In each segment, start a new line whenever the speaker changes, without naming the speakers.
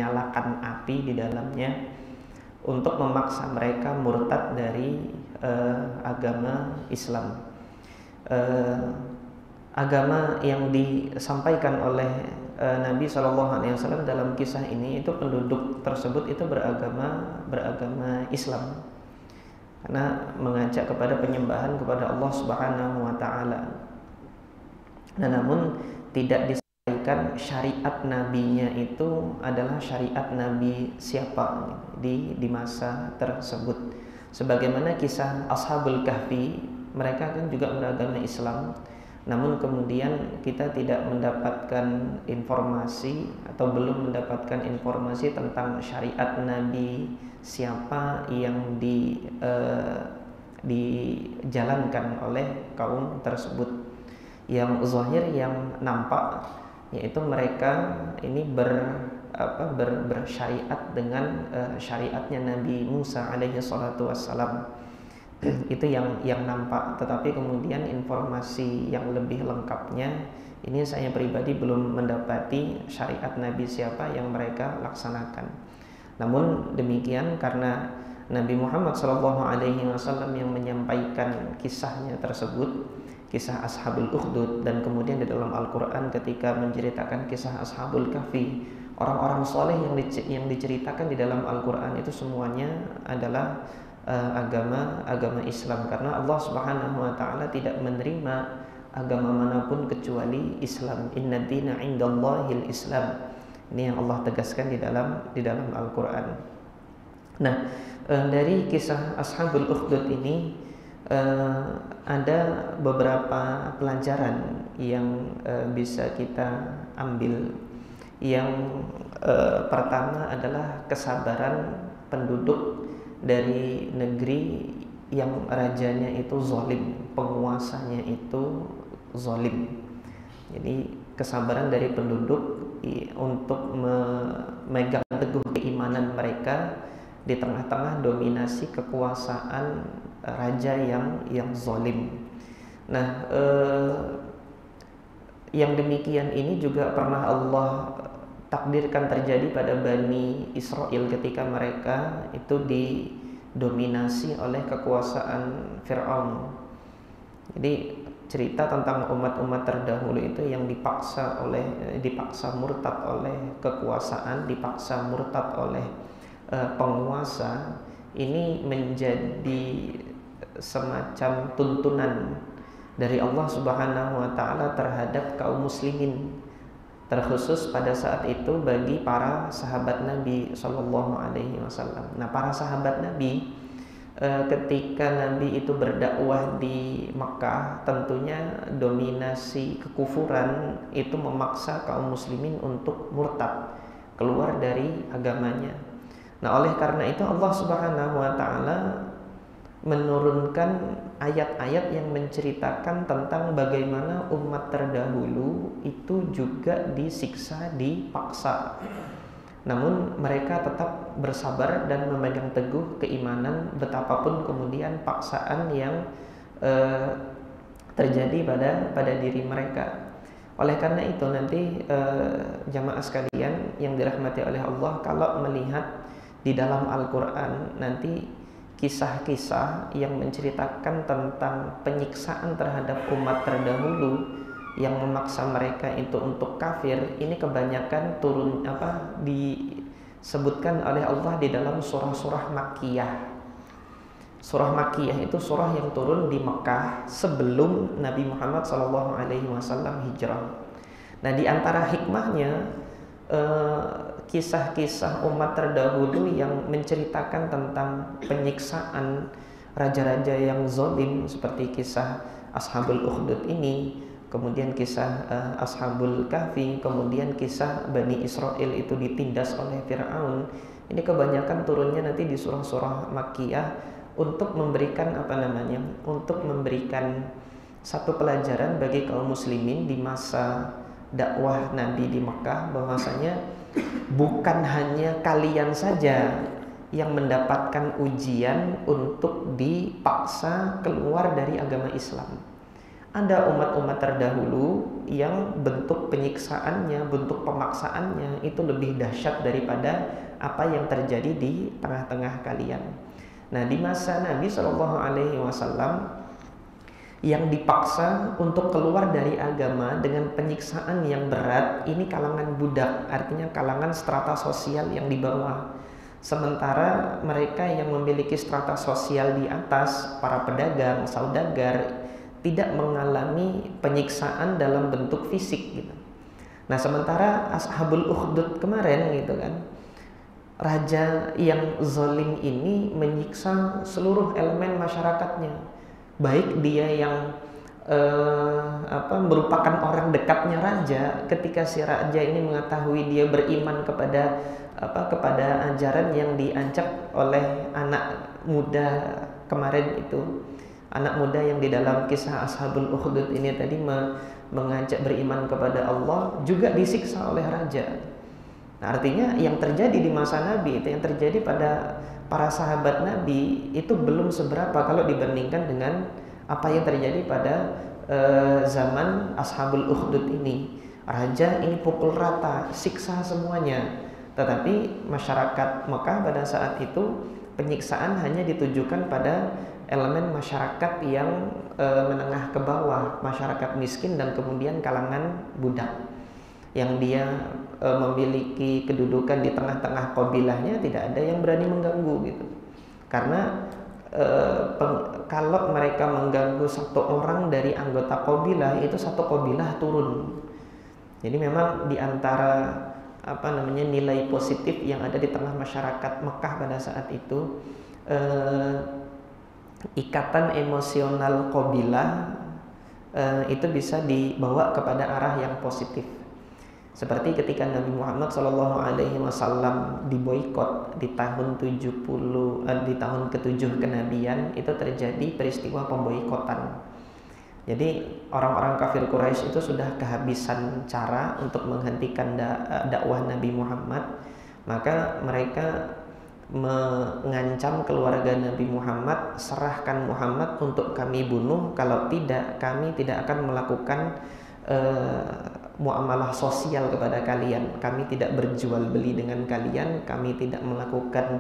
dinyalakan api di dalamnya untuk memaksa mereka murtad dari agama Islam. Agama yang disampaikan oleh Nabi SAW dalam kisah ini, itu penduduk tersebut itu beragama Islam, karena mengajak kepada penyembahan kepada Allah Subhanahu wa taala. Nah, namun tidak disampaikan syariat nabinya itu adalah syariat nabi siapa di masa tersebut. Sebagaimana kisah Ashabul Kahfi, mereka kan juga beragama Islam, namun kemudian kita tidak mendapatkan informasi atau belum mendapatkan informasi tentang syariat nabi siapa yang dijalankan oleh kaum tersebut. Yang zahir, yang nampak, yaitu mereka ini bersyariat dengan syariatnya Nabi Musa alaihi salatu wassalam. Itu yang nampak. Tetapi kemudian informasi yang lebih lengkapnya, ini saya pribadi belum mendapati syariat Nabi siapa yang mereka laksanakan. Namun demikian, karena Nabi Muhammad SAW yang menyampaikan kisahnya tersebut, kisah Ashabul Ukhdud, dan kemudian di dalam Al-Quran ketika menceritakan kisah Ashabul Kahfi, orang-orang soleh yang diceritakan di dalam Al-Quran itu semuanya adalah agama Islam, karena Allah Subhanahu wa taala tidak menerima agama manapun kecuali Islam. Inna dina 'indallahil Islam. Ini yang Allah tegaskan di dalam Al-Quran. Nah, dari kisah Ashabul Ukhdud ini ada beberapa pelajaran yang bisa kita ambil. Yang pertama adalah kesabaran penduduk dari negeri yang rajanya itu zalim, penguasanya itu zalim. Jadi kesabaran dari penduduk untuk memegang teguh keimanan mereka di tengah-tengah dominasi kekuasaan raja yang zalim. Nah, yang demikian ini juga pernah Allah takdirkan terjadi pada Bani Israel ketika mereka itu didominasi oleh kekuasaan Fir'aun. Jadi cerita tentang umat-umat terdahulu itu yang dipaksa murtad oleh kekuasaan, dipaksa murtad oleh penguasa, ini menjadi semacam tuntunan dari Allah Subhanahu wa taala terhadap kaum muslimin, terkhusus pada saat itu bagi para sahabat Nabi sallallahu alaihi wasallam. Nah, para sahabat Nabi ketika Nabi itu berdakwah di Mekah, tentunya dominasi kekufuran itu memaksa kaum muslimin untuk murtad, keluar dari agamanya. Nah, oleh karena itu Allah Subhanahu wa taala menurunkan ayat-ayat yang menceritakan tentang bagaimana umat terdahulu itu juga disiksa, dipaksa. Namun mereka tetap bersabar dan memegang teguh keimanan betapapun kemudian paksaan yang terjadi pada diri mereka. Oleh karena itu nanti jamaah sekalian yang dirahmati oleh Allah, kalau melihat di dalam Al-Quran nanti kisah-kisah yang menceritakan tentang penyiksaan terhadap umat terdahulu yang memaksa mereka itu untuk kafir, ini kebanyakan disebutkan oleh Allah di dalam surah-surah Makkiyah. Surah Makkiyah itu surah yang turun di Mekah sebelum Nabi Muhammad SAW hijrah. Nah, di antara hikmahnya kisah-kisah umat terdahulu yang menceritakan tentang penyiksaan raja-raja yang zalim seperti kisah Ashabul Ukhdud ini, kemudian kisah Ashabul Kahfi, kemudian kisah Bani Israel itu ditindas oleh Fir'aun. Ini kebanyakan turunnya nanti di surah-surah Makkiyah untuk memberikan untuk memberikan satu pelajaran bagi kaum muslimin di masa dakwah Nabi di Mekah, bahwasanya bukan hanya kalian saja yang mendapatkan ujian untuk dipaksa keluar dari agama Islam. Ada umat-umat terdahulu yang bentuk penyiksaannya, bentuk pemaksaannya itu lebih dahsyat daripada apa yang terjadi di tengah-tengah kalian. Nah, di masa Nabi Shallallahu Alaihi Wasallam yang dipaksa untuk keluar dari agama dengan penyiksaan yang berat ini kalangan budak, artinya kalangan strata sosial yang di bawah. Sementara mereka yang memiliki strata sosial di atas, para pedagang, saudagar, tidak mengalami penyiksaan dalam bentuk fisik gitu. Nah, sementara Ashabul Ukhdud kemarin gitu kan, raja yang zalim ini menyiksa seluruh elemen masyarakatnya, baik dia yang merupakan orang dekatnya raja. Ketika si raja ini mengetahui dia beriman kepada ajaran yang diajak oleh anak muda kemarin itu, anak muda yang di dalam kisah Ashabul Ukhdud ini tadi mengajak beriman kepada Allah, juga disiksa oleh raja. Nah, artinya yang terjadi di masa Nabi itu, yang terjadi pada para sahabat Nabi itu belum seberapa kalau dibandingkan dengan apa yang terjadi pada zaman Ashabul Ukhdud ini. Raja ini pukul rata, siksa semuanya. Tetapi masyarakat Mekah pada saat itu penyiksaan hanya ditujukan pada elemen masyarakat yang menengah ke bawah, masyarakat miskin dan kemudian kalangan budak, yang dia memiliki kedudukan di tengah-tengah kabilahnya, tidak ada yang berani mengganggu gitu. Karena kalau mereka mengganggu satu orang dari anggota kabilah, itu satu kabilah turun. Jadi memang di antara nilai positif yang ada di tengah masyarakat Mekah pada saat itu, ikatan emosional kabilah itu bisa dibawa kepada arah yang positif. Seperti ketika Nabi Muhammad SAW diboikot di tahun 70, di tahun ke-7 kenabian, itu terjadi peristiwa pemboikotan. Jadi orang-orang kafir Quraisy itu sudah kehabisan cara untuk menghentikan dakwah Nabi Muhammad, maka mereka mengancam keluarga Nabi Muhammad, serahkan Muhammad untuk kami bunuh, kalau tidak kami tidak akan melakukan muamalah sosial kepada kalian, kami tidak berjual beli dengan kalian, kami tidak melakukan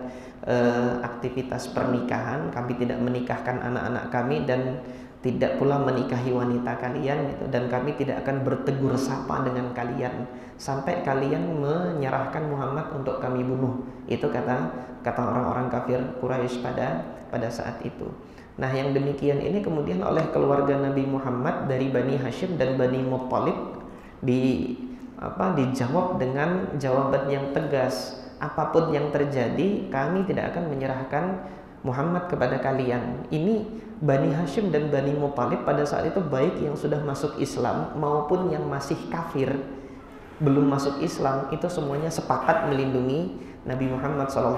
aktivitas pernikahan, kami tidak menikahkan anak-anak kami dan tidak pula menikahi wanita kalian gitu, dan kami tidak akan bertegur sapa dengan kalian sampai kalian menyerahkan Muhammad untuk kami bunuh. Itu kata orang-orang kafir Quraisy pada saat itu. Nah, yang demikian ini kemudian oleh keluarga Nabi Muhammad dari Bani Hashim dan Bani Muttalib dijawab dengan jawaban yang tegas. Apapun yang terjadi, kami tidak akan menyerahkan Muhammad kepada kalian. Ini Bani Hashim dan Bani Muttalib pada saat itu, baik yang sudah masuk Islam maupun yang masih kafir belum masuk Islam, itu semuanya sepakat melindungi Nabi Muhammad SAW.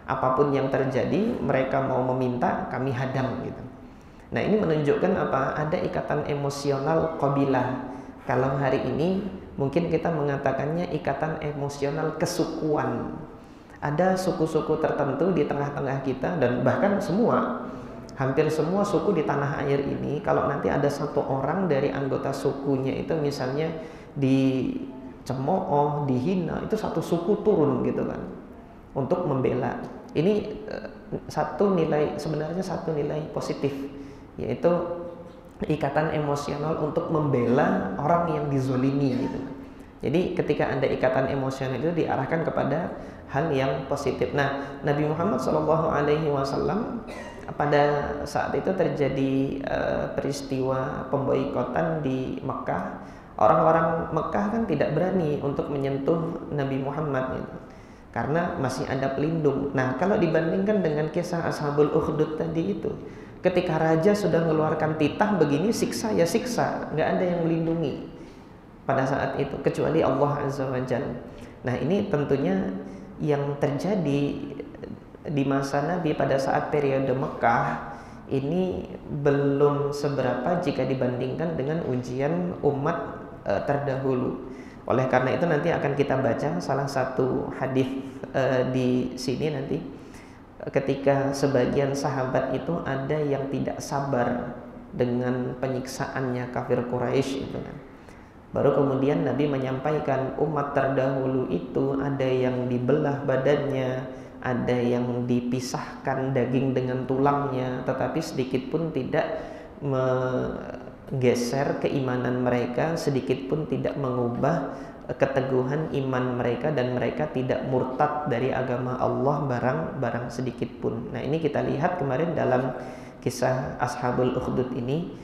Apapun yang terjadi, mereka mau meminta, kami hadang gitu. Nah, ini menunjukkan apa? Ada ikatan emosional qabilah. Kalau hari ini mungkin kita mengatakannya ikatan emosional kesukuan. Ada suku-suku tertentu di tengah-tengah kita, dan bahkan hampir semua suku di tanah air ini, kalau nanti ada satu orang dari anggota sukunya itu misalnya dicemooh, dihina, itu satu suku turun gitu kan untuk membela. Ini sebenarnya satu nilai positif, yaitu ikatan emosional untuk membela orang yang dizolimi gitu. Jadi ketika ada ikatan emosional itu diarahkan kepada hal yang positif. Nah, Nabi Muhammad SAW pada saat itu terjadi peristiwa pemboikotan di Mekah. Orang-orang Mekah kan tidak berani untuk menyentuh Nabi Muhammad gitu, karena masih ada pelindung. Nah, kalau dibandingkan dengan kisah Ashabul Ukhdud tadi itu, ketika raja sudah mengeluarkan titah begini, siksa ya siksa, nggak ada yang melindungi pada saat itu kecuali Allah Azza wa Jalla. Nah, ini tentunya yang terjadi di masa Nabi pada saat periode Mekah ini belum seberapa jika dibandingkan dengan ujian umat terdahulu. Oleh karena itu nanti akan kita baca salah satu hadis di sini nanti, ketika sebagian sahabat itu ada yang tidak sabar dengan penyiksaannya kafir Quraisy itu kan. Baru kemudian Nabi menyampaikan umat terdahulu itu ada yang dibelah badannya, ada yang dipisahkan daging dengan tulangnya, tetapi sedikit pun tidak menggeser keimanan mereka, sedikit pun tidak mengubah keteguhan iman mereka, dan mereka tidak murtad dari agama Allah barang sedikit pun. Nah, ini kita lihat kemarin dalam kisah Ashabul Ukhdud ini,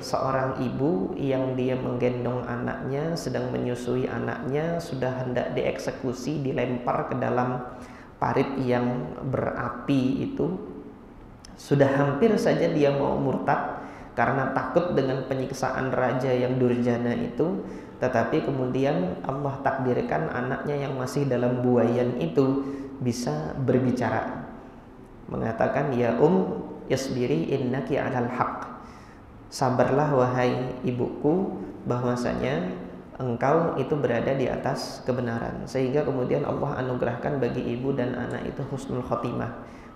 seorang ibu yang dia menggendong anaknya, sedang menyusui anaknya, sudah hendak dieksekusi, dilempar ke dalam parit yang berapi itu. Sudah hampir saja dia mau murtad karena takut dengan penyiksaan raja yang durjana itu, tetapi kemudian Allah takdirkan anaknya yang masih dalam buayan itu bisa berbicara, mengatakan, ya isbiri innaki alal haq, sabarlah wahai ibuku, bahwasanya engkau itu berada di atas kebenaran. Sehingga kemudian Allah anugerahkan bagi ibu dan anak itu husnul khotimah,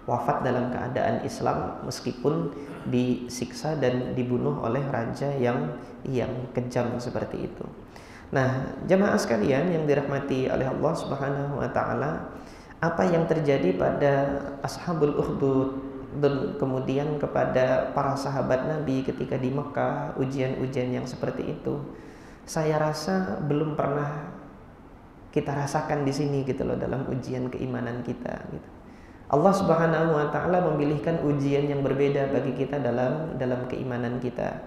wafat dalam keadaan Islam meskipun disiksa dan dibunuh oleh raja yang kejam seperti itu. Nah, jamaah sekalian yang dirahmati oleh Allah Subhanahu wa taala, apa yang terjadi pada Ashabul Ukhdud dan kemudian kepada para sahabat Nabi ketika di Mekah, ujian-ujian yang seperti itu, saya rasa belum pernah kita rasakan di sini gitu loh, dalam ujian keimanan kita gitu. Allah Subhanahu wa taala memilihkan ujian yang berbeda bagi kita dalam keimanan kita.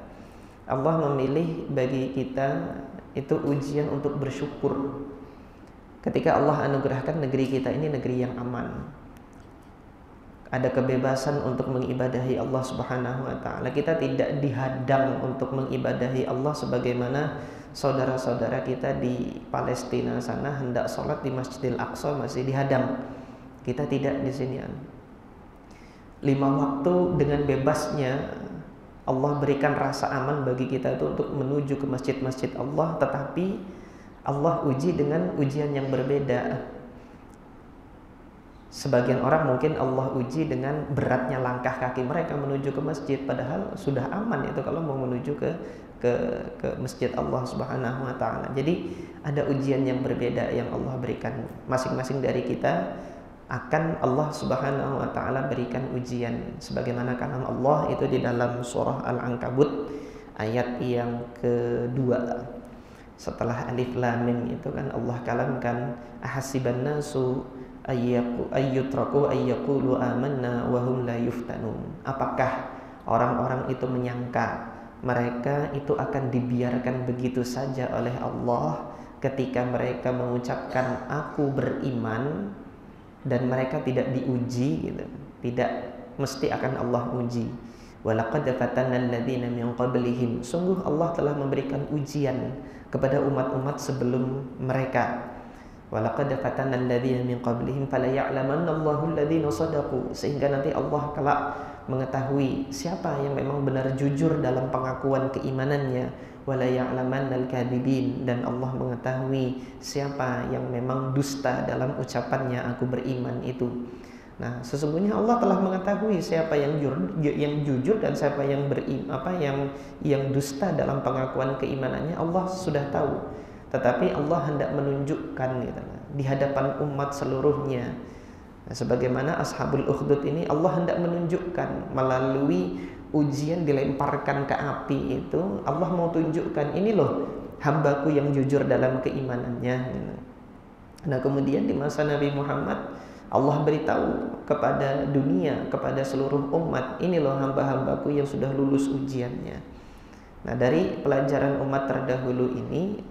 Allah memilih bagi kita itu ujian untuk bersyukur. Ketika Allah anugerahkan negeri kita ini negeri yang aman, ada kebebasan untuk mengibadahi Allah Subhanahu wa taala. Kita tidak dihadang untuk mengibadahi Allah sebagaimana saudara-saudara kita di Palestina sana hendak sholat di Masjidil Aqsa masih dihadang. Kita tidak di sini. 5 waktu dengan bebasnya Allah berikan rasa aman bagi kita itu untuk menuju ke masjid-masjid Allah, tetapi Allah uji dengan ujian yang berbeda. Sebagian orang mungkin Allah uji dengan beratnya langkah kaki mereka menuju ke masjid, padahal sudah aman itu kalau mau menuju ke masjid Allah Subhanahu wa taala. Jadi ada ujian yang berbeda yang Allah berikan. Masing-masing dari kita akan Allah Subhanahu wa taala berikan ujian sebagaimana kalam Allah itu di dalam surah Al-Ankabut ayat yang kedua. Setelah alif lam mim itu kan Allah kalamkan, ahasiban nasu ayyutraku ayyaqulu amanna wa hum la yuftanun. Apakah orang-orang itu menyangka mereka itu akan dibiarkan begitu saja oleh Allah ketika mereka mengucapkan aku beriman dan mereka tidak diuji gitu. Tidak mesti akan Allah uji. Walaqad fatanna alladziina min qablihim, sungguh Allah telah memberikan ujian kepada umat-umat sebelum mereka. Walaqad fatanna alladziina min qablihim fala ya'lamanna Allahu alladziina shadaqu, sehingga nanti Allah kelak mengetahui siapa yang memang benar jujur dalam pengakuan keimanannya. Wala ya'lamanna al-kadzibin, dan Allah mengetahui siapa yang memang dusta dalam ucapannya aku beriman itu. Nah, sesungguhnya Allah telah mengetahui siapa yang jujur dan siapa yang yang dusta dalam pengakuan keimanannya. Allah sudah tahu. Tetapi Allah hendak menunjukkan gitu, di hadapan umat seluruhnya. Nah, sebagaimana Ashabul Ukhdud ini Allah hendak menunjukkan melalui ujian dilemparkan ke api itu, Allah mau tunjukkan ini loh hambaku yang jujur dalam keimanannya. Nah, kemudian di masa Nabi Muhammad Allah beritahu kepada dunia, kepada seluruh umat, ini loh hamba-hambaku yang sudah lulus ujiannya. Nah, dari pelajaran umat terdahulu ini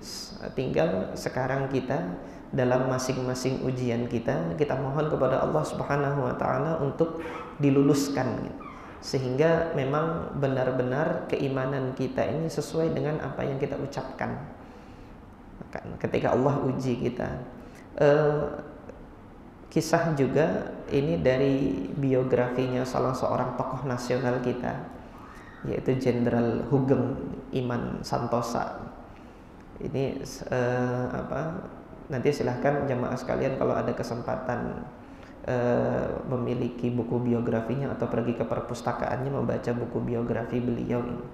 tinggal sekarang kita dalam masing-masing ujian kita mohon kepada Allah Subhanahu wa taala untuk diluluskan gitu, sehingga memang benar-benar keimanan kita ini sesuai dengan apa yang kita ucapkan ketika Allah uji kita. Kisah juga ini dari biografinya salah seorang tokoh nasional kita, yaitu Jenderal Hugeng Iman Santosa. Ini nanti silahkan jamaah sekalian kalau ada kesempatan memiliki buku biografinya atau pergi ke perpustakaannya membaca buku biografi beliau ini.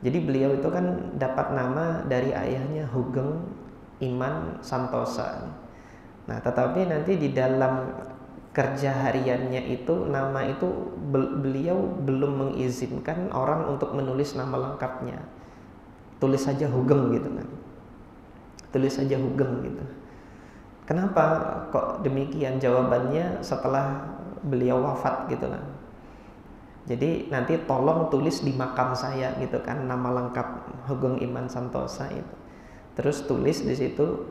Jadi beliau itu kan dapat nama dari ayahnya Hugeng Iman Santosa. Nah, tetapi nanti di dalam kerja hariannya itu nama itu beliau belum mengizinkan orang untuk menulis nama lengkapnya. Tulis saja Hugeng gitu kan. Tulis saja Hugeng gitu. Kenapa kok demikian? Jawabannya setelah beliau wafat gitu kan. Jadi nanti tolong tulis di makam saya gitu kan, nama lengkap Hugeng Iman Santosa itu. Terus tulis di situ,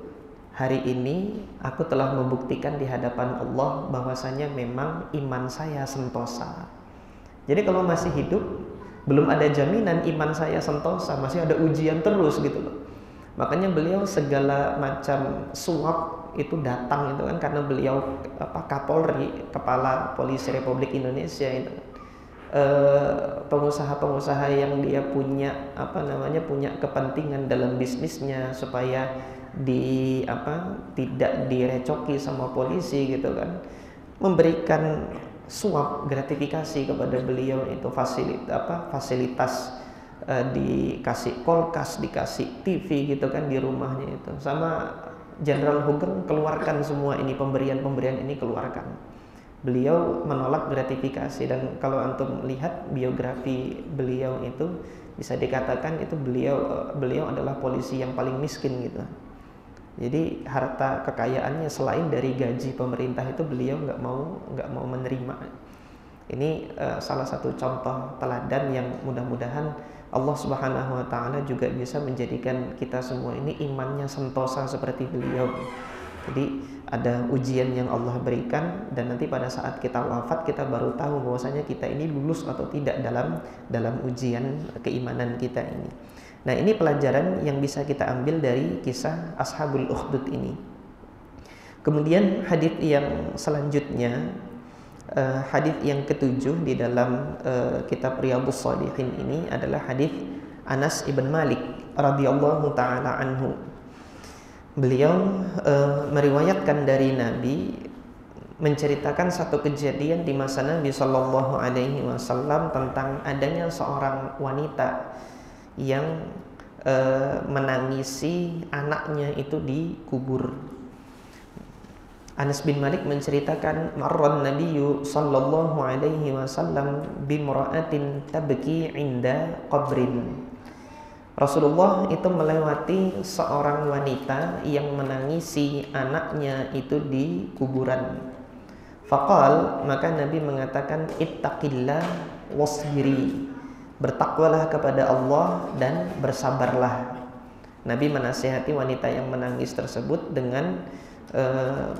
hari ini aku telah membuktikan di hadapan Allah bahwasanya memang iman saya sentosa. Jadi kalau masih hidup belum ada jaminan iman saya sentosa, masih ada ujian terus gitu loh. Makanya beliau segala macam suap itu datang itu kan karena beliau Kapolri, Kepala Polisi Republik Indonesia itu. Pengusaha-pengusaha yang dia punya punya kepentingan dalam bisnisnya supaya tidak direcoki sama polisi gitu kan, memberikan suap gratifikasi kepada beliau itu, fasilitas dikasih kulkas, dikasih TV gitu kan di rumahnya itu. Sama Jenderal Hugeng keluarkan semua ini, pemberian ini keluarkan. Beliau menolak gratifikasi, dan kalau antum lihat biografi beliau itu bisa dikatakan itu beliau adalah polisi yang paling miskin gitu. Jadi harta kekayaannya selain dari gaji pemerintah itu beliau nggak mau menerima. Ini salah satu contoh teladan yang mudah-mudahan Allah Subhanahu wa taala juga bisa menjadikan kita semua ini imannya sentosa seperti beliau. Jadi ada ujian yang Allah berikan, dan nanti pada saat kita wafat kita baru tahu bahwasanya kita ini lulus atau tidak dalam ujian keimanan kita ini. Nah, ini pelajaran yang bisa kita ambil dari kisah Ashabul Ukhdud ini. Kemudian hadis yang selanjutnya, hadis yang ketujuh di dalam kitab Riyadhus Shalihin ini adalah hadis Anas ibn Malik radhiyallahu taala anhu. Beliau meriwayatkan dari Nabi, menceritakan satu kejadian di masa Nabi Shallallahu Alaihi Wasallam tentang adanya seorang wanita yang menangisi anaknya itu dikubur. Anas bin Malik menceritakan, marran Nabiyyu Shallallahu Alaihi Wasallam bimra'atin tabki 'inda qabrin. Rasulullah itu melewati seorang wanita yang menangisi anaknya itu di kuburan. Faqal, maka Nabi mengatakan, ittaqillah wasbiri, bertakwalah kepada Allah dan bersabarlah. Nabi menasihati wanita yang menangis tersebut dengan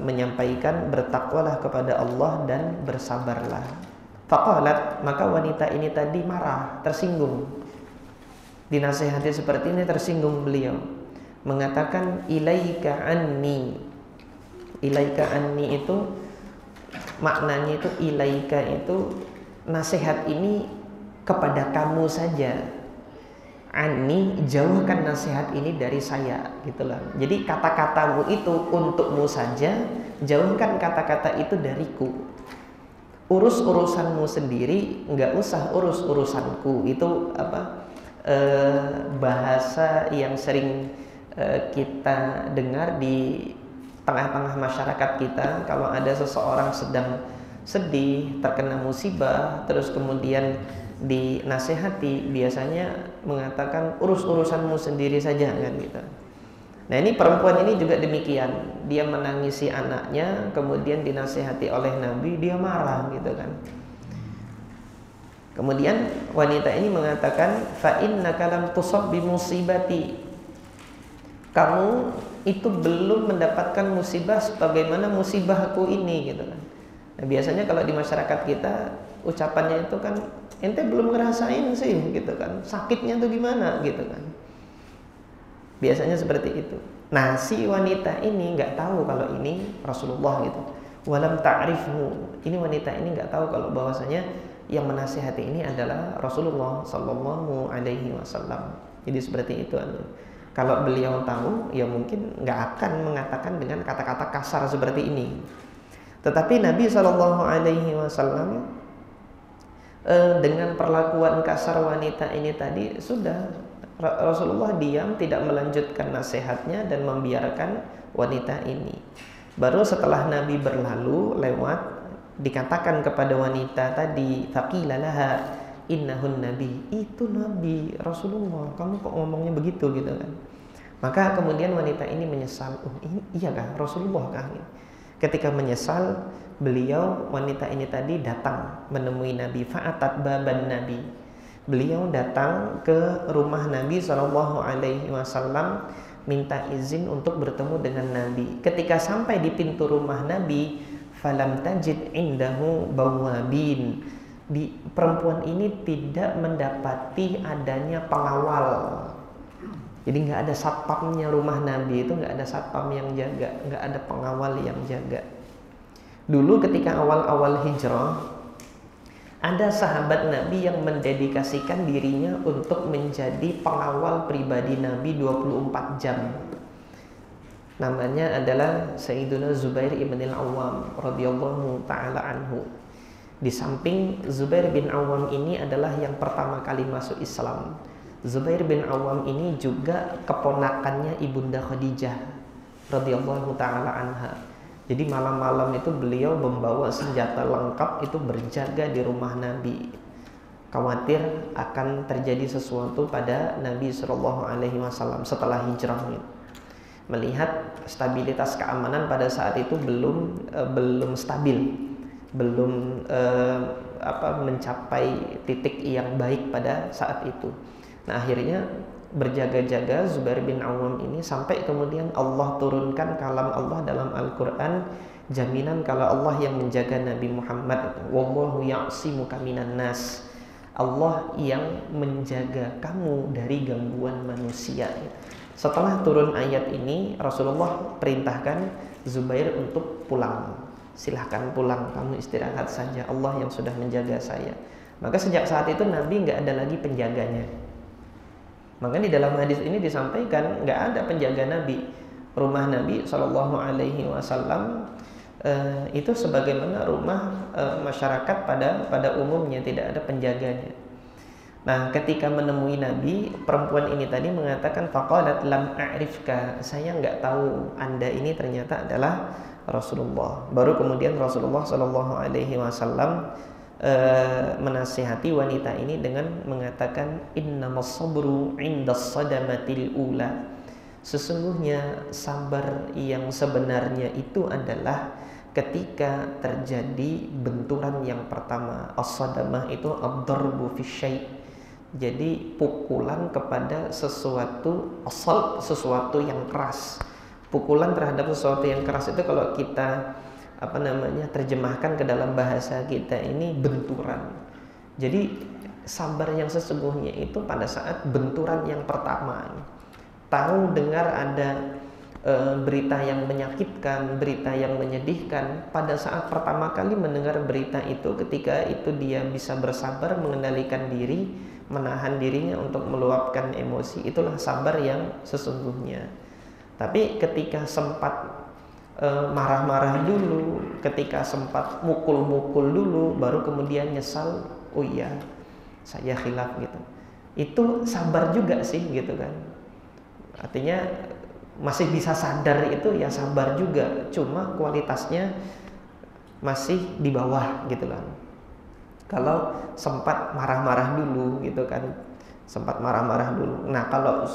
menyampaikan bertakwalah kepada Allah dan bersabarlah. Faqalat, maka wanita ini tadi marah, tersinggung. Dinasihati seperti ini tersinggung beliau, mengatakan ilaika anni. Ilaika anni itu maknanya itu, ilaika itu nasihat ini kepada kamu saja. Anni, jauhkan nasihat ini dari saya, gitulah. Jadi kata-katamu itu untukmu saja, jauhkan kata-kata itu dariku. Urus urusanmu sendiri, nggak usah urus urusanku. Itu bahasa yang sering kita dengar di tengah-tengah masyarakat kita. Kalau ada seseorang sedang sedih, terkena musibah, terus kemudian dinasehati, biasanya mengatakan urus urusanmu sendiri saja kan gitu. Nah, ini perempuan ini juga demikian. Dia menangisi anaknya, kemudian dinasehati oleh Nabi, dia marah gitu kan. Kemudian wanita ini mengatakan, fa innaka lam tusab bi musibati. Kamu itu belum mendapatkan musibah sebagaimana musibahku ini gitu kan. Nah, biasanya kalau di masyarakat kita ucapannya itu kan, ente belum ngerasain sih gitu kan. Sakitnya tuh gimana gitu kan. Biasanya seperti itu. Nah, si wanita ini enggak tahu kalau ini Rasulullah gitu. Walam ta'rifhu. Ini wanita ini enggak tahu kalau bahwasanya yang menasihati ini adalah Rasulullah Sallallahu Alaihi Wasallam. Jadi seperti itu. Kalau beliau tahu, ya mungkin nggak akan mengatakan dengan kata-kata kasar seperti ini. Tetapi Nabi SAW dengan perlakuan kasar wanita ini tadi sudah, Rasulullah diam, tidak melanjutkan nasihatnya dan membiarkan wanita ini. Baru setelah Nabi berlalu lewat, dikatakan kepada wanita tadi, faqila laha innahun nabi, itu Nabi Rasulullah, kamu kok ngomongnya begitu gitu kan. Maka kemudian wanita ini menyesal, iya kah Rasulullah kah? Ketika menyesal, beliau, wanita ini tadi datang menemui Nabi, fa'atat baban Nabi. Beliau datang ke rumah Nabi SAW, minta izin untuk bertemu dengan Nabi. Ketika sampai di pintu rumah Nabi, falam tajid indahu bawabin. Perempuan ini tidak mendapati adanya pengawal. Jadi nggak ada satpamnya rumah Nabi itu, nggak ada satpam yang jaga, nggak ada pengawal yang jaga. Dulu ketika awal-awal hijrah, ada sahabat Nabi yang mendedikasikan dirinya untuk menjadi pengawal pribadi Nabi 24 jam. Namanya adalah Sayyiduna Zubair ibn al-Awwam radhiyallahu ta'ala anhu. Di samping Zubair bin Awwam ini adalah yang pertama kali masuk Islam, Zubair bin Awwam ini juga keponakannya Ibunda Khadijah radhiyallahu ta'ala anha. Jadi malam-malam itu beliau membawa senjata lengkap itu berjaga di rumah Nabi, khawatir akan terjadi sesuatu pada Nabi SAW setelah hijrah. Melihat stabilitas keamanan pada saat itu belum stabil, belum mencapai titik yang baik pada saat itu. Nah, akhirnya berjaga-jaga Zubair bin Awwam ini sampai kemudian Allah turunkan kalam Allah dalam Al-Quran, jaminan kalau Allah yang menjaga Nabi Muhammad, wallahu ya'simuka minan nas, Allah yang menjaga kamu dari gangguan manusia. Setelah turun ayat ini, Rasulullah perintahkan Zubair untuk pulang. Silahkan pulang, kamu istirahat saja, Allah yang sudah menjaga saya. Maka sejak saat itu Nabi nggak ada lagi penjaganya. Maka di dalam hadis ini disampaikan nggak ada penjaga Nabi. Rumah Nabi SAW itu sebagaimana rumah masyarakat pada umumnya, tidak ada penjaganya. Nah, ketika menemui Nabi, perempuan ini tadi mengatakan, faqalat lam a'rifka, saya nggak tahu Anda ini ternyata adalah Rasulullah. Baru kemudian Rasulullah SAW menasihati wanita ini dengan mengatakan, innamas sabru indas sadamatil ula, sesungguhnya sabar yang sebenarnya itu adalah ketika terjadi benturan yang pertama. As-sadamah itu ad-darbu fi syai', jadi pukulan kepada sesuatu, asal sesuatu yang keras. Pukulan terhadap sesuatu yang keras itu kalau kita terjemahkan ke dalam bahasa kita ini benturan. Jadi sabar yang sesungguhnya itu pada saat benturan yang pertama. Tahu dengar ada berita yang menyakitkan, berita yang menyedihkan, pada saat pertama kali mendengar berita itu, ketika itu dia bisa bersabar, mengendalikan diri, menahan dirinya untuk meluapkan emosi, itulah sabar yang sesungguhnya. Tapi ketika sempat marah-marah dulu, ketika sempat mukul-mukul dulu, baru kemudian nyesal, oh iya saya khilaf gitu, itu sabar juga sih gitu kan. Artinya masih bisa sadar, itu ya sabar juga, cuma kualitasnya masih di bawah gitu kan. Kalau sempat marah-marah dulu gitu kan, sempat marah-marah dulu. Nah, kalau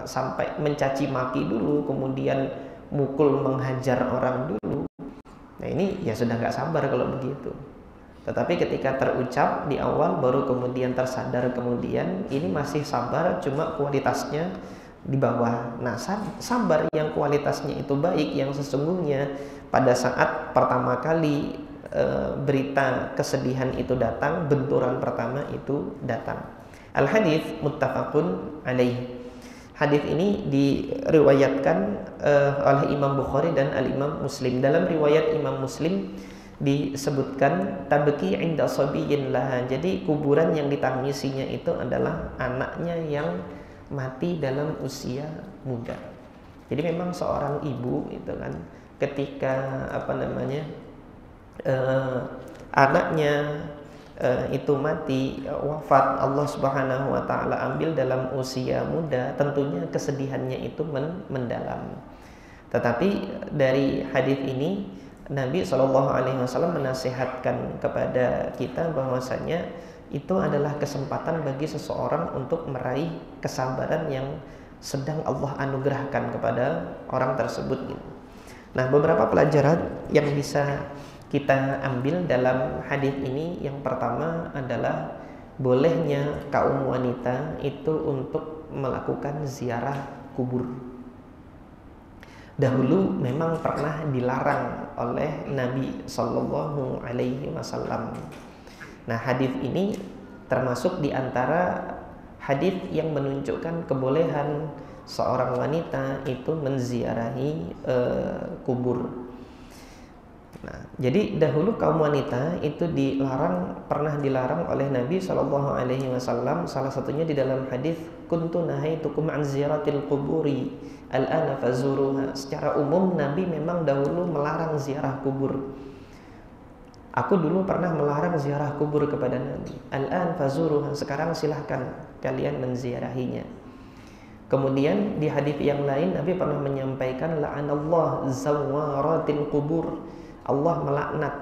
sampai mencaci maki dulu, kemudian mukul menghajar orang dulu, nah ini ya sudah nggak sabar kalau begitu. Tetapi ketika terucap di awal, baru kemudian tersadar, kemudian ini masih sabar, cuma kualitasnya di bawah. Nah, sabar yang kualitasnya itu baik, yang sesungguhnya pada saat pertama kali berita kesedihan itu datang, benturan pertama itu datang. Al-hadits muttafaqun alaih. Hadis ini diriwayatkan oleh Imam Bukhari dan Al-Imam Muslim. Dalam riwayat Imam Muslim disebutkan tabki inda sabiyyin laha. Jadi kuburan yang ditangisinya itu adalah anaknya yang mati dalam usia muda. Jadi memang seorang ibu itu kan ketika anaknya itu mati, wafat, Allah Subhanahu wa taala ambil dalam usia muda, tentunya kesedihannya itu mendalam. Tetapi dari hadis ini Nabi SAW menasihatkan kepada kita bahwasanya itu adalah kesempatan bagi seseorang untuk meraih kesabaran yang sedang Allah anugerahkan kepada orang tersebut gitu. Nah, beberapa pelajaran yang bisa kita ambil dalam hadis ini, yang pertama adalah bolehnya kaum wanita itu untuk melakukan ziarah kubur. Dahulu memang pernah dilarang oleh Nabi Sallallahu Alaihi Wasallam. Nah, hadis ini termasuk di antara hadis yang menunjukkan kebolehan seorang wanita itu menziarahi kubur. Nah, jadi dahulu kaum wanita itu pernah dilarang oleh Nabi Shallallahu Alaihi Wasallam. Salah satunya di dalam hadis kuntu nahaitukum an ziyaratil quburi al-ana fazuruha. Secara umum Nabi memang dahulu melarang ziarah kubur. Aku dulu pernah melarang ziarah kubur kepada Nabi. Al-an fazuruha, sekarang silahkan kalian menziarahinya. Kemudian di hadis yang lain Nabi pernah menyampaikan la'anallah zawaratil qubur. Allah melaknat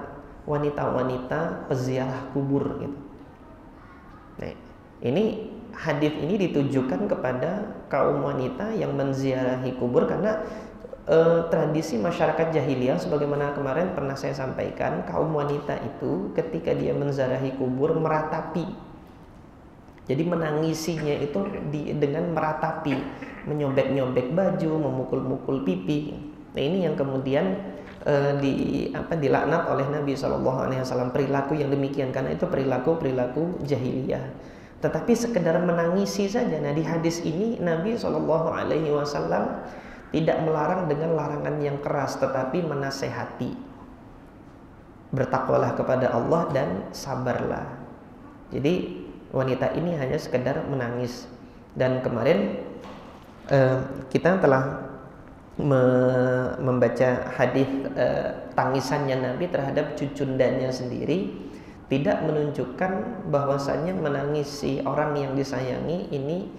wanita-wanita peziarah kubur gitu. Nah, ini hadis ini ditujukan kepada kaum wanita yang menziarahi kubur karena tradisi masyarakat jahiliyah sebagaimana kemarin pernah saya sampaikan, kaum wanita itu ketika dia menziarahi kubur meratapi. Jadi menangisinya itu dengan meratapi, menyobek-nyobek baju, memukul-mukul pipi. Nah, ini yang kemudian dilaknat oleh Nabi SAW, perilaku yang demikian, karena itu perilaku jahiliyah. Tetapi sekedar menangisi saja. Nah, di hadis ini Nabi SAW tidak melarang dengan larangan yang keras, tetapi menasehati, bertakwalah kepada Allah dan sabarlah. Jadi wanita ini hanya sekedar menangis. Dan kemarin kita telah membaca hadis tangisannya Nabi terhadap cucundanya sendiri tidak menunjukkan bahwasannya menangisi orang yang disayangi ini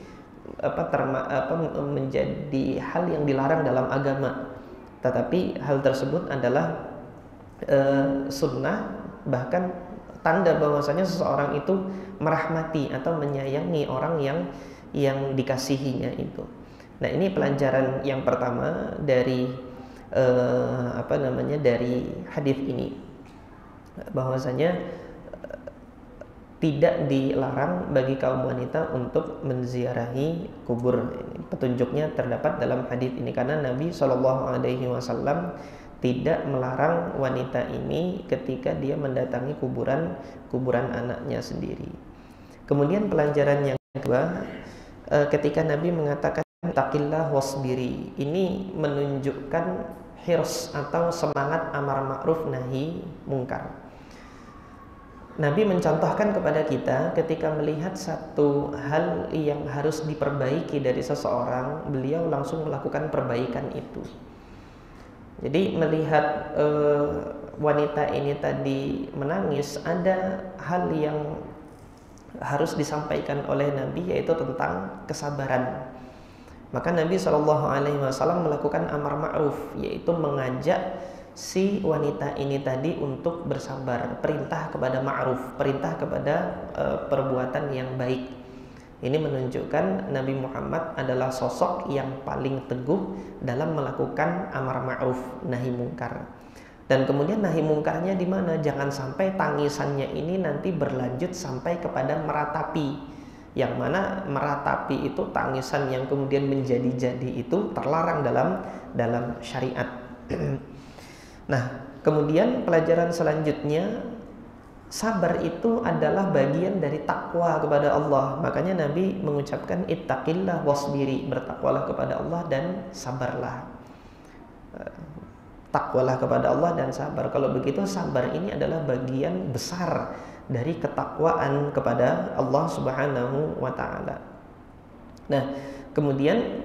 menjadi hal yang dilarang dalam agama. Tetapi hal tersebut adalah sunnah, bahkan tanda bahwasanya seseorang itu merahmati atau menyayangi orang yang dikasihinya itu. Nah, ini pelajaran yang pertama dari dari hadis ini, bahwasanya tidak dilarang bagi kaum wanita untuk menziarahi kubur. Petunjuknya terdapat dalam hadis ini karena Nabi Shallallahu Alaihi Wasallam tidak melarang wanita ini ketika dia mendatangi kuburan anaknya sendiri. Kemudian pelajaran yang kedua, ketika Nabi mengatakan taqillah wasbiri, ini menunjukkan hirs atau semangat amar ma'ruf nahi mungkar. Nabi mencontohkan kepada kita ketika melihat satu hal yang harus diperbaiki dari seseorang, beliau langsung melakukan perbaikan itu. Jadi melihat wanita ini tadi menangis, ada hal yang harus disampaikan oleh Nabi, yaitu tentang kesabaran. Maka Nabi SAW melakukan amar ma'ruf, yaitu mengajak si wanita ini tadi untuk bersabar, perintah kepada ma'ruf, perintah kepada perbuatan yang baik. Ini menunjukkan Nabi Muhammad adalah sosok yang paling teguh dalam melakukan amar ma'ruf nahi mungkar. Dan kemudian nahi mungkarnya di mana? Jangan sampai tangisannya ini nanti berlanjut sampai kepada meratapi. Yang mana meratapi itu tangisan yang kemudian menjadi-jadi itu terlarang dalam syariat. Nah, kemudian pelajaran selanjutnya, sabar itu adalah bagian dari takwa kepada Allah. Makanya Nabi mengucapkan ittaqillah wasbiri, bertakwalah kepada Allah dan sabarlah. Takwalah kepada Allah dan sabar. Kalau begitu, sabar ini adalah bagian besar dari ketakwaan kepada Allah Subhanahu wa taala. Nah, kemudian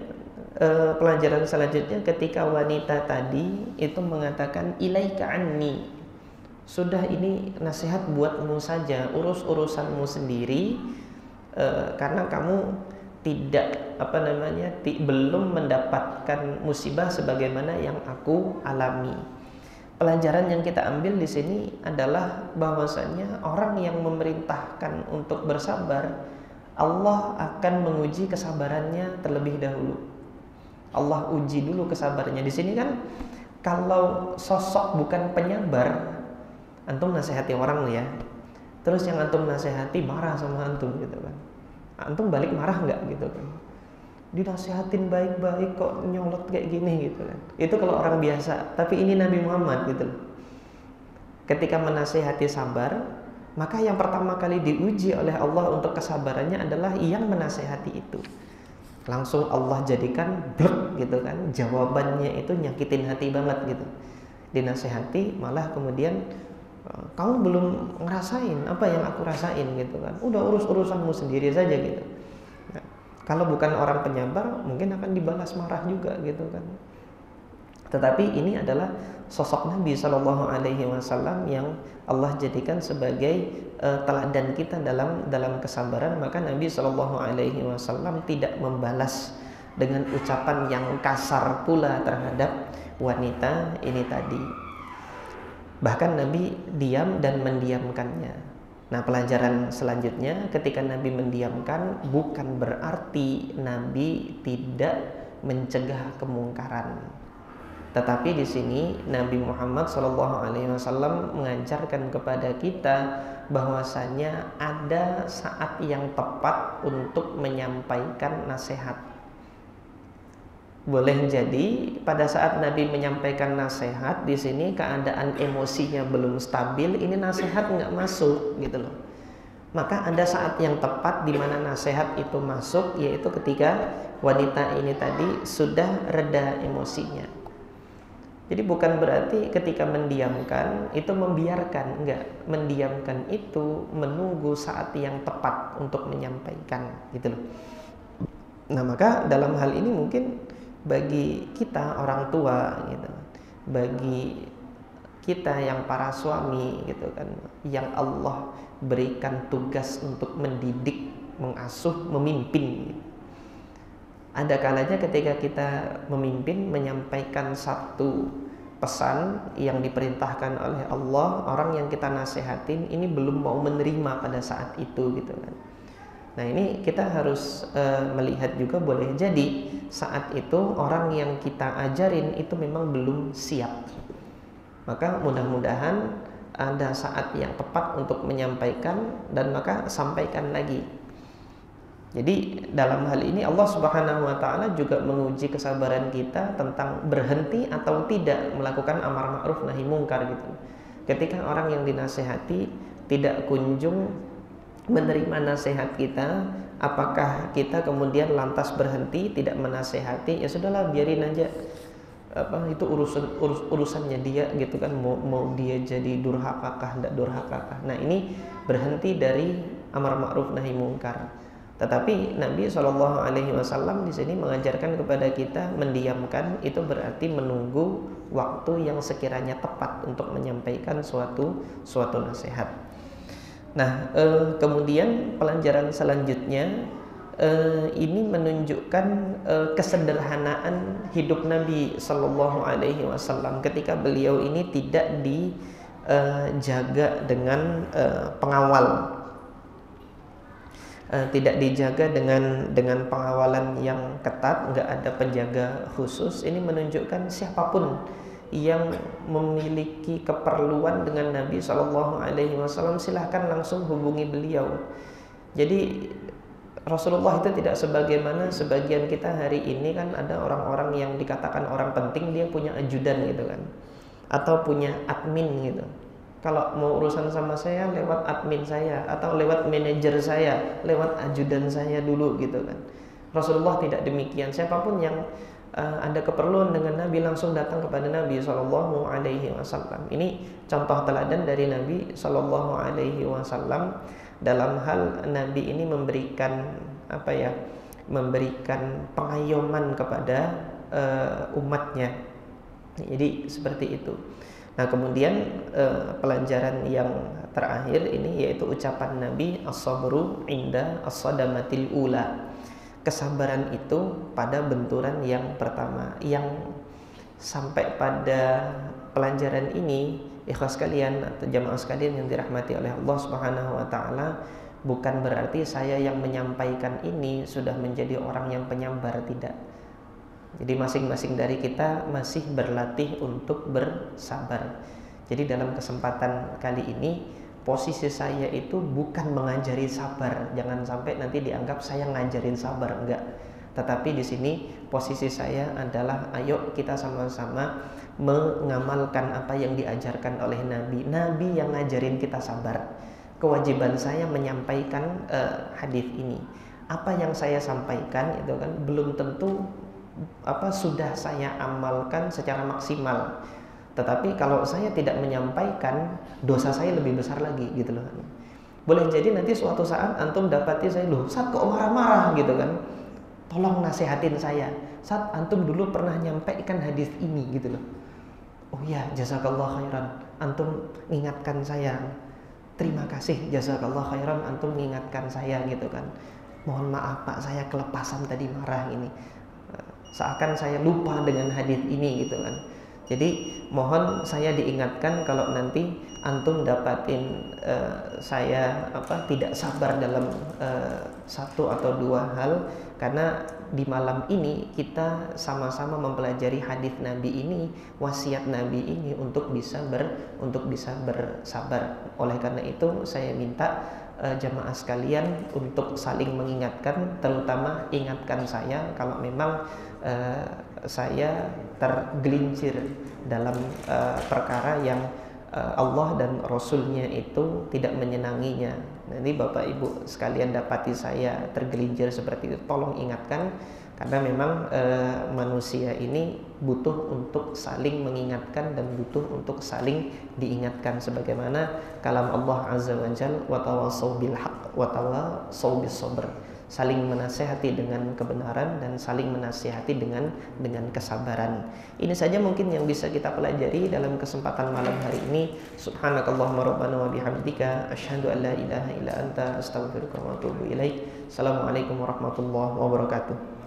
pelajaran selanjutnya ketika wanita tadi itu mengatakan ilaika anni, sudah ini nasihat buatmu saja, urus urusanmu sendiri, karena kamu tidak belum mendapatkan musibah sebagaimana yang aku alami. Pelajaran yang kita ambil di sini adalah bahwasanya orang yang memerintahkan untuk bersabar, Allah akan menguji kesabarannya terlebih dahulu. Allah uji dulu kesabarannya. Di sini kan kalau sosok bukan penyabar, antum nasihati orang ya, terus yang antum nasihati marah sama antum gitu kan, antum balik marah nggak gitu kan? Dinasihatin baik-baik kok nyolot kayak gini gitu kan. Itu kalau orang biasa, tapi ini Nabi Muhammad gitu loh. Ketika menasihati sabar, maka yang pertama kali diuji oleh Allah untuk kesabarannya adalah yang menasihati itu. Langsung Allah jadikan blek gitu kan, jawabannya itu nyakitin hati banget gitu. Dinasihati malah kemudian kamu belum ngerasain apa yang aku rasain gitu kan. Udah urus urusanmu sendiri saja gitu. Kalau bukan orang penyabar mungkin akan dibalas marah juga gitu kan. Tetapi ini adalah sosok Nabi Shallallahu Alaihi Wasallam yang Allah jadikan sebagai teladan kita dalam kesabaran. Maka Nabi Shallallahu Alaihi Wasallam tidak membalas dengan ucapan yang kasar pula terhadap wanita ini tadi. Bahkan Nabi diam dan mendiamkannya. Nah, pelajaran selanjutnya ketika Nabi mendiamkan bukan berarti Nabi tidak mencegah kemungkaran. Tetapi di sini Nabi Muhammad SAW mengajarkan kepada kita bahwasanya ada saat yang tepat untuk menyampaikan nasihat. Boleh jadi pada saat Nabi menyampaikan nasihat di sini keadaan emosinya belum stabil, ini nasihat nggak masuk gitu loh. Maka ada saat yang tepat di mana nasihat itu masuk, yaitu ketika wanita ini tadi sudah reda emosinya. Jadi bukan berarti ketika mendiamkan itu membiarkan, enggak. Mendiamkan itu menunggu saat yang tepat untuk menyampaikan gitu loh. Nah, maka dalam hal ini mungkin bagi kita orang tua gitu, bagi kita yang para suami gitu kan, yang Allah berikan tugas untuk mendidik, mengasuh, memimpin gitu. Ada kalanya ketika kita memimpin menyampaikan satu pesan yang diperintahkan oleh Allah, orang yang kita nasihatin ini belum mau menerima pada saat itu gitu kan. Nah, ini kita harus melihat juga, boleh jadi saat itu orang yang kita ajarin itu memang belum siap. Maka mudah-mudahan ada saat yang tepat untuk menyampaikan, dan maka sampaikan lagi. Jadi dalam hal ini Allah Subhanahu wa taala juga menguji kesabaran kita tentang berhenti atau tidak melakukan amar ma'ruf nahi mungkar gitu. Ketika orang yang dinasihati tidak kunjung menerima nasihat kita, apakah kita kemudian lantas berhenti tidak menasehati? Ya sudahlah, biarin aja, itu urusannya dia gitu kan, mau dia jadi durhakakah tidak durhakakah. Nah, ini berhenti dari amar ma'ruf nahi mungkar. Tetapi Nabi SAW di sini mengajarkan kepada kita mendiamkan itu berarti menunggu waktu yang sekiranya tepat untuk menyampaikan suatu nasihat. Nah, kemudian pelajaran selanjutnya ini menunjukkan kesederhanaan hidup Nabi Shallallahu Alaihi Wasallam ketika beliau ini tidak dijaga dengan pengawal, tidak dijaga dengan pengawalan yang ketat, nggak ada penjaga khusus. Ini menunjukkan siapapun yang memiliki keperluan dengan Nabi Shallallahu Alaihi Wasallam silahkan langsung hubungi beliau. Jadi Rasulullah itu tidak sebagaimana sebagian kita hari ini kan, ada orang-orang yang dikatakan orang penting dia punya ajudan gitu kan, atau punya admin gitu. Kalau mau urusan sama saya lewat admin saya, atau lewat manajer saya, lewat ajudan saya dulu gitu kan. Rasulullah tidak demikian. Siapapun yang ada keperluan dengan Nabi langsung datang kepada Nabi Shallallahu Alaihi Wasallam. Ini contoh teladan dari Nabi Shallallahu Alaihi Wasallam dalam hal Nabi ini memberikan memberikan pengayoman kepada umatnya. Jadi seperti itu. Nah, kemudian pelajaran yang terakhir ini yaitu ucapan Nabi, as-sabru inda as-sadamatil ula. Kesabaran itu pada benturan yang pertama. Yang sampai pada pelajaran ini, ikhlas sekalian atau jamaah sekalian yang dirahmati oleh Allah Subhanahu wa taala, bukan berarti saya yang menyampaikan ini sudah menjadi orang yang penyabar, tidak. Jadi masing-masing dari kita masih berlatih untuk bersabar. Jadi dalam kesempatan kali ini, posisi saya itu bukan mengajari sabar. Jangan sampai nanti dianggap saya ngajarin sabar, enggak. Tetapi di sini posisi saya adalah ayo kita sama-sama mengamalkan apa yang diajarkan oleh Nabi. Nabi yang ngajarin kita sabar. Kewajiban saya menyampaikan hadis ini. Apa yang saya sampaikan itu kan belum tentu sudah saya amalkan secara maksimal. Tetapi kalau saya tidak menyampaikan, dosa saya lebih besar lagi gitu loh. Boleh jadi nanti suatu saat antum dapati saya, loh Ustaz kok marah-marah gitu kan. Tolong nasihatin saya. Ustaz, antum dulu pernah nyampaikan hadis ini gitu loh. Oh ya, jazakallah khairan. Antum ingatkan saya. Terima kasih, jazakallah khairan, antum mengingatkan saya gitu kan. Mohon maaf Pak, saya kelepasan tadi marah ini. Seakan saya lupa dengan hadis ini gitu kan. Jadi mohon saya diingatkan kalau nanti antum dapatin saya tidak sabar dalam satu atau dua hal, karena di malam ini kita sama-sama mempelajari hadis Nabi ini, wasiat Nabi ini untuk bisa bersabar. Oleh karena itu saya minta jamaah sekalian untuk saling mengingatkan, terutama ingatkan saya kalau memang saya tergelincir dalam perkara yang Allah dan Rasulnya itu tidak menyenanginya. Nanti Bapak Ibu sekalian dapati saya tergelincir seperti itu, tolong ingatkan, karena memang manusia ini butuh untuk saling mengingatkan dan butuh untuk saling diingatkan, sebagaimana kalam Allah Azza wa Jalla, wa tawassaw bil haqq wa tawassaw bis sabr. Saling menasihati dengan kebenaran dan saling menasihati dengan kesabaran. Ini saja mungkin yang bisa kita pelajari dalam kesempatan malam hari ini. Subhanakallahumma rabbana wa bihamdika asyhadu an la ilaha illa anta astaghfiruka wa atubu ilaik. Assalamualaikum warahmatullahi wabarakatuh.